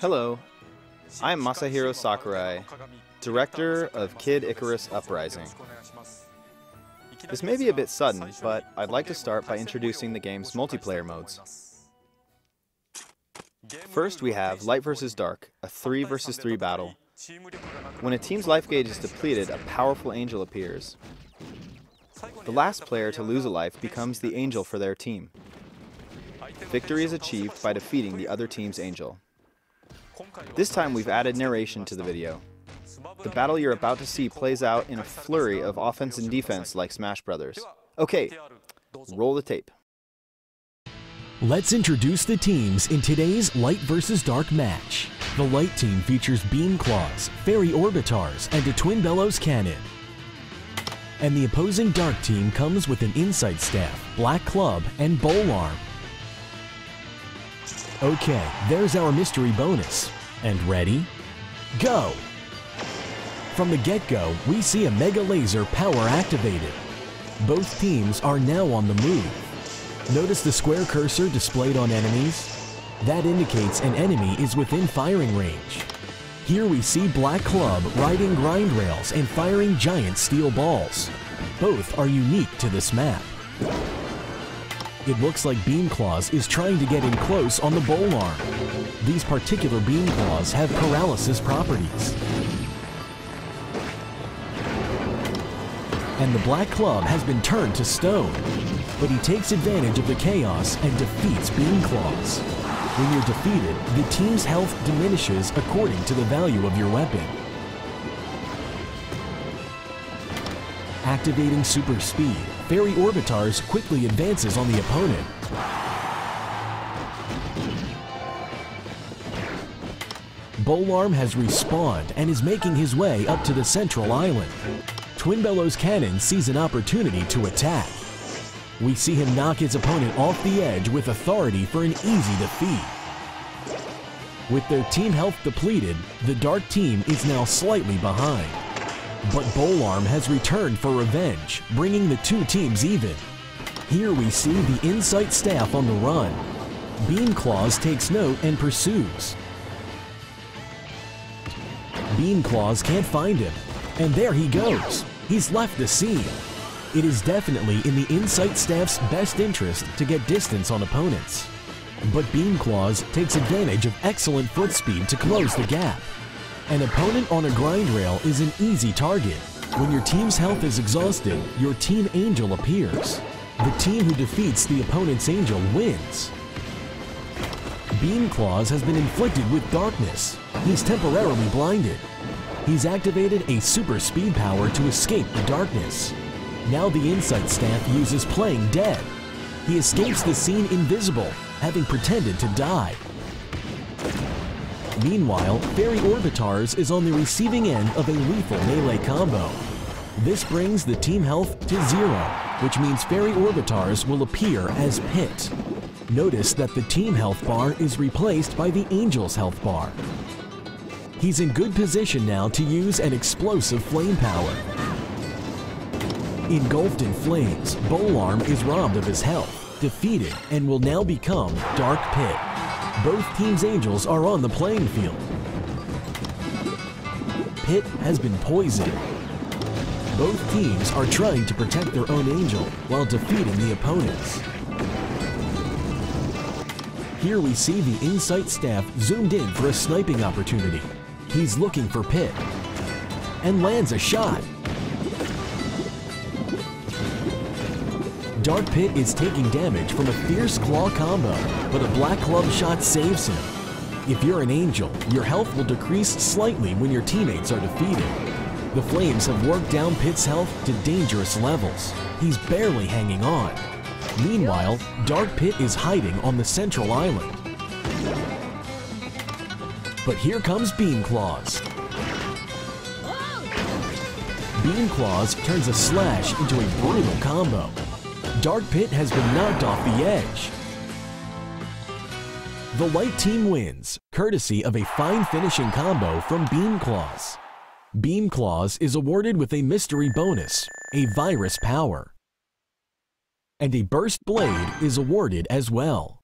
Hello, I'm Masahiro Sakurai, director of Kid Icarus Uprising. This may be a bit sudden, but I'd like to start by introducing the game's multiplayer modes. First, we have Light vs. Dark, a 3 vs. 3 battle. When a team's life gauge is depleted, a powerful angel appears. The last player to lose a life becomes the angel for their team. Victory is achieved by defeating the other team's angel. This time we've added narration to the video. The battle you're about to see plays out in a flurry of offense and defense like Smash Brothers. Okay, roll the tape. Let's introduce the teams in today's Light vs. Dark match. The Light team features Beam Claws, Fairy Orbitars, and a Twin Bellows Cannon. And the opposing Dark team comes with an Insight Staff, Black Club, and Bowl Arm. Okay, there's our mystery bonus. And ready? Go! From the get-go, we see a Mega Laser power activated. Both teams are now on the move. Notice the square cursor displayed on enemies? That indicates an enemy is within firing range. Here we see Black Club riding grind rails and firing giant steel balls. Both are unique to this map. It looks like Beam Claws is trying to get in close on the Bowl Arm. These particular Beam Claws have paralysis properties. And the Black Club has been turned to stone, but he takes advantage of the chaos and defeats Beam Claws. When you're defeated, the team's health diminishes according to the value of your weapon. Activating super speed, Fairy Orbitars quickly advances on the opponent. Bowl Arm has respawned and is making his way up to the central island. Twin Bellows Cannon sees an opportunity to attack. We see him knock his opponent off the edge with authority for an easy defeat. With their team health depleted, the Dark team is now slightly behind. But Bowl Arm has returned for revenge, bringing the two teams even. Here we see the Insight Staff on the run. Beam Claws takes note and pursues. Beam Claws can't find him, and there he goes. He's left the scene. It is definitely in the Insight Staff's best interest to get distance on opponents. But Beam Claws takes advantage of excellent foot speed to close the gap. An opponent on a grind rail is an easy target. When your team's health is exhausted, your team angel appears. The team who defeats the opponent's angel wins. Beam Claws has been inflicted with darkness. He's temporarily blinded. He's activated a super speed power to escape the darkness. Now the Insight Staff uses Playing Dead. He escapes the scene invisible, having pretended to die. Meanwhile, Fairy Orbitars is on the receiving end of a lethal melee combo. This brings the team health to 0, which means Fairy Orbitars will appear as Pit. Notice that the team health bar is replaced by the Angel's health bar. He's in good position now to use an explosive flame power. Engulfed in flames, Bowl Arm is robbed of his health, defeated, and will now become Dark Pit. Both teams' angels are on the playing field. Pit has been poisoned. Both teams are trying to protect their own angel while defeating the opponents. Here we see the Insight Staff zoomed in for a sniping opportunity. He's looking for Pit and lands a shot. Dark Pit is taking damage from a fierce claw combo, but a Black Club shot saves him. If you're an angel, your health will decrease slightly when your teammates are defeated. The flames have worked down Pit's health to dangerous levels. He's barely hanging on. Meanwhile, Dark Pit is hiding on the central island. But here comes Beam Claws. Beam Claws turns a slash into a brutal combo. Dark Pit has been knocked off the edge. The Light team wins, courtesy of a fine finishing combo from Beam Claws. Beam Claws is awarded with a mystery bonus, a virus power. And a burst blade is awarded as well.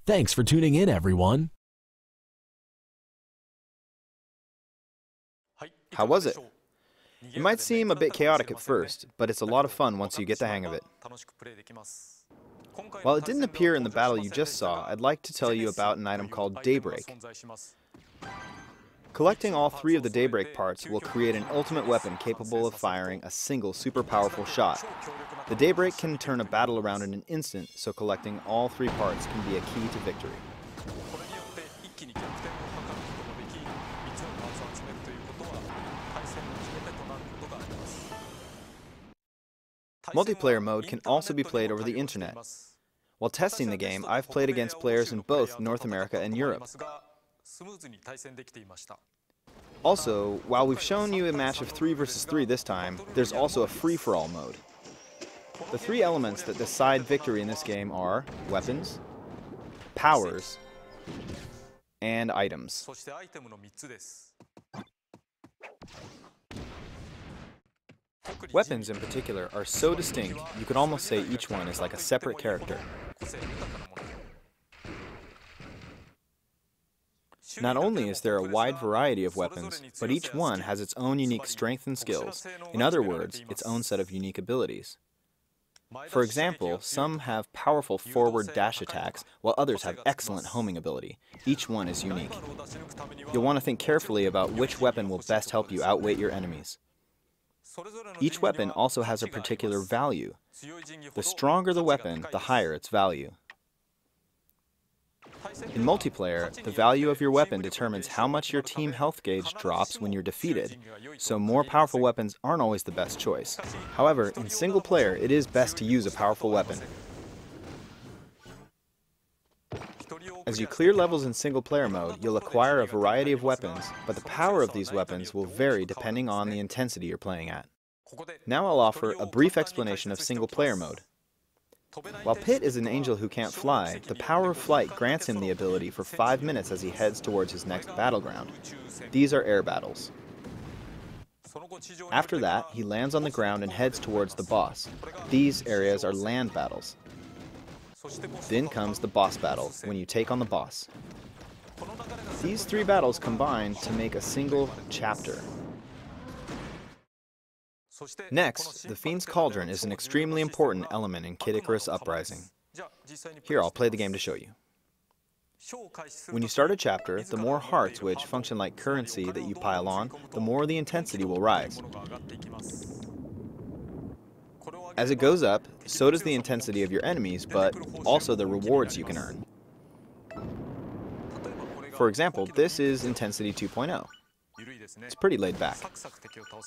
Thanks for tuning in, everyone. How was it? It might seem a bit chaotic at first, but it's a lot of fun once you get the hang of it. While it didn't appear in the battle you just saw, I'd like to tell you about an item called Daybreak. Collecting all 3 of the Daybreak parts will create an ultimate weapon capable of firing a single super powerful shot. The Daybreak can turn a battle around in an instant, so collecting all 3 parts can be a key to victory. Multiplayer mode can also be played over the internet. While testing the game, I've played against players in both North America and Europe. Also, while we've shown you a match of 3 versus 3 this time, there's also a free-for-all mode. The 3 elements that decide victory in this game are weapons, powers, and items. Weapons in particular are so distinct, you could almost say each one is like a separate character. Not only is there a wide variety of weapons, but each one has its own unique strength and skills. In other words, its own set of unique abilities. For example, some have powerful forward dash attacks, while others have excellent homing ability. Each one is unique. You'll want to think carefully about which weapon will best help you outwit your enemies. Each weapon also has a particular value. The stronger the weapon, the higher its value. In multiplayer, the value of your weapon determines how much your team health gauge drops when you're defeated, so more powerful weapons aren't always the best choice. However, in single player, it is best to use a powerful weapon. As you clear levels in single player mode, you'll acquire a variety of weapons, but the power of these weapons will vary depending on the intensity you're playing at. Now I'll offer a brief explanation of single player mode. While Pit is an angel who can't fly, the power of flight grants him the ability for 5 minutes as he heads towards his next battleground. These are air battles. After that, he lands on the ground and heads towards the boss. These areas are land battles. Then comes the boss battle, when you take on the boss. These 3 battles combine to make a single chapter. Next, the Fiend's Cauldron is an extremely important element in Kid Icarus Uprising. Here, I'll play the game to show you. When you start a chapter, the more hearts, which function like currency, that you pile on, the more the intensity will rise. As it goes up, so does the intensity of your enemies, but also the rewards you can earn. For example, this is Intensity 2.0. It's pretty laid back.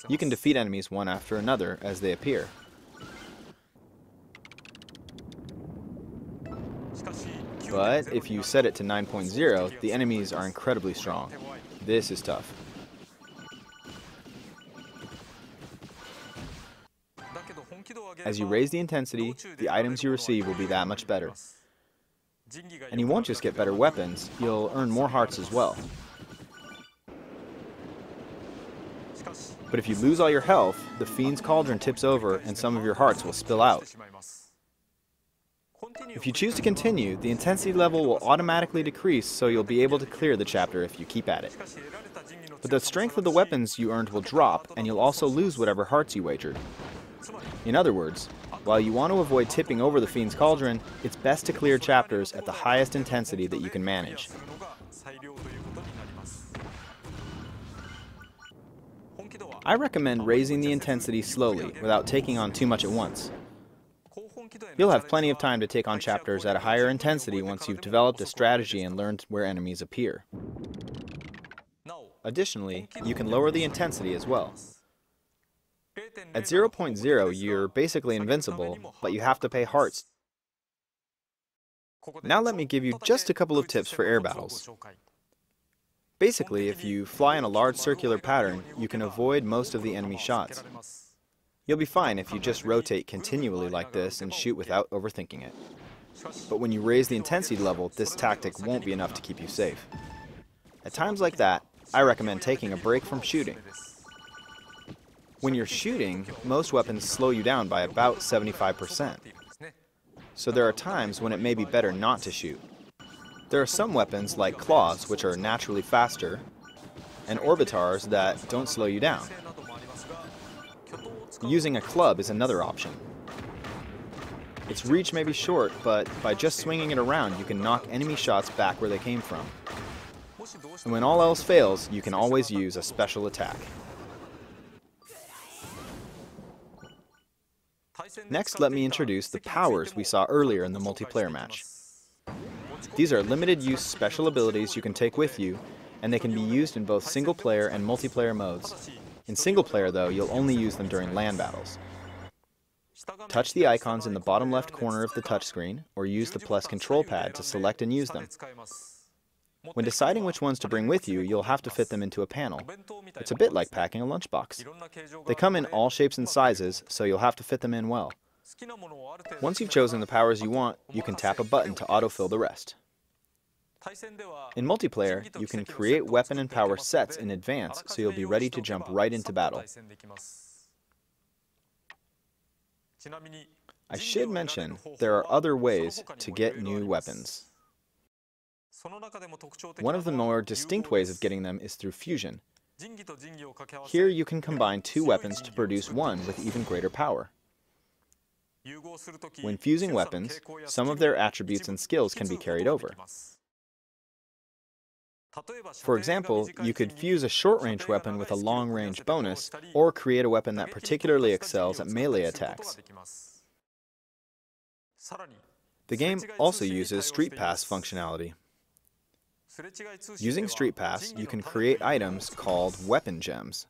You can defeat enemies one after another as they appear. But if you set it to 9.0, the enemies are incredibly strong. This is tough. As you raise the intensity, the items you receive will be that much better. And you won't just get better weapons, you'll earn more hearts as well. But if you lose all your health, the Fiend's Cauldron tips over and some of your hearts will spill out. If you choose to continue, the intensity level will automatically decrease, so you'll be able to clear the chapter if you keep at it. But the strength of the weapons you earned will drop, and you'll also lose whatever hearts you wagered. In other words, while you want to avoid tipping over the Fiend's Cauldron, it's best to clear chapters at the highest intensity that you can manage. I recommend raising the intensity slowly, without taking on too much at once. You'll have plenty of time to take on chapters at a higher intensity once you've developed a strategy and learned where enemies appear. Additionally, you can lower the intensity as well. At 0.0, you're basically invincible, but you have to pay hearts. Now let me give you just a couple of tips for air battles. Basically, if you fly in a large circular pattern, you can avoid most of the enemy shots. You'll be fine if you just rotate continually like this and shoot without overthinking it. But when you raise the intensity level, this tactic won't be enough to keep you safe. At times like that, I recommend taking a break from shooting. When you're shooting, most weapons slow you down by about 75%. So there are times when it may be better not to shoot. There are some weapons, like claws, which are naturally faster, and orbitars that don't slow you down. Using a club is another option. Its reach may be short, but by just swinging it around, you can knock enemy shots back where they came from. And when all else fails, you can always use a special attack. Next, let me introduce the powers we saw earlier in the multiplayer match. These are limited-use special abilities you can take with you, and they can be used in both single-player and multiplayer modes. In single-player, though, you'll only use them during LAN battles. Touch the icons in the bottom left corner of the touchscreen, or use the plus control pad to select and use them. When deciding which ones to bring with you, you'll have to fit them into a panel. It's a bit like packing a lunchbox. They come in all shapes and sizes, so you'll have to fit them in well. Once you've chosen the powers you want, you can tap a button to autofill the rest. In multiplayer, you can create weapon and power sets in advance, so you'll be ready to jump right into battle. I should mention, there are other ways to get new weapons. One of the more distinct ways of getting them is through fusion. Here you can combine two weapons to produce one with even greater power. When fusing weapons, some of their attributes and skills can be carried over. For example, you could fuse a short-range weapon with a long-range bonus, or create a weapon that particularly excels at melee attacks. The game also uses Street Pass functionality. Using Street Pass, you can create items called weapon gems.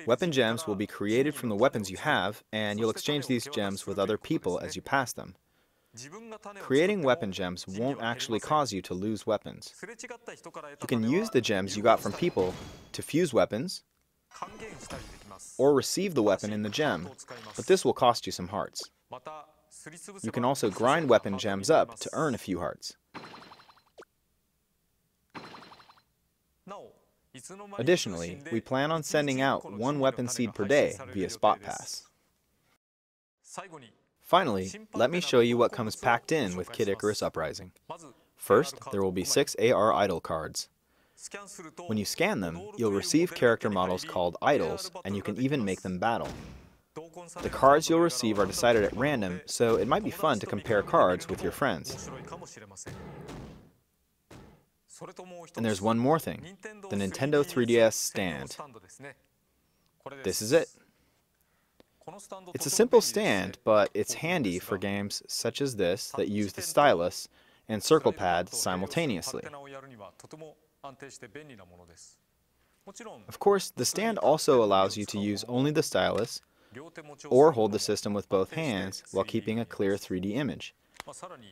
Weapon gems will be created from the weapons you have, and you'll exchange these gems with other people as you pass them. Creating weapon gems won't actually cause you to lose weapons. You can use the gems you got from people to fuse weapons, or receive the weapon in the gem, but this will cost you some hearts. You can also grind weapon gems up to earn a few hearts. Additionally, we plan on sending out one weapon seed per day via Spot Pass. Finally, let me show you what comes packed in with Kid Icarus Uprising. First, there will be 6 AR idol cards. When you scan them, you'll receive character models called idols, and you can even make them battle. The cards you'll receive are decided at random, so it might be fun to compare cards with your friends. And there's one more thing, the Nintendo 3DS stand. This is it. It's a simple stand, but it's handy for games such as this that use the stylus and circle pad simultaneously. Of course, the stand also allows you to use only the stylus, or hold the system with both hands while keeping a clear 3D image.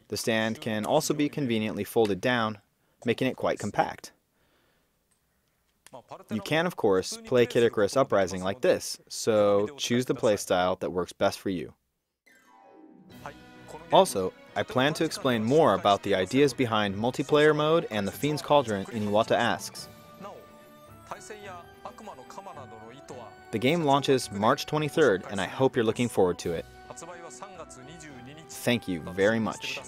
The stand can also be conveniently folded down, making it quite compact. You can, of course, play Kid Icarus Uprising like this, so choose the playstyle that works best for you. Also, I plan to explain more about the ideas behind multiplayer mode and the Fiend's Cauldron in Iwata Asks. The game launches March 23rd, and I hope you're looking forward to it. Thank you very much.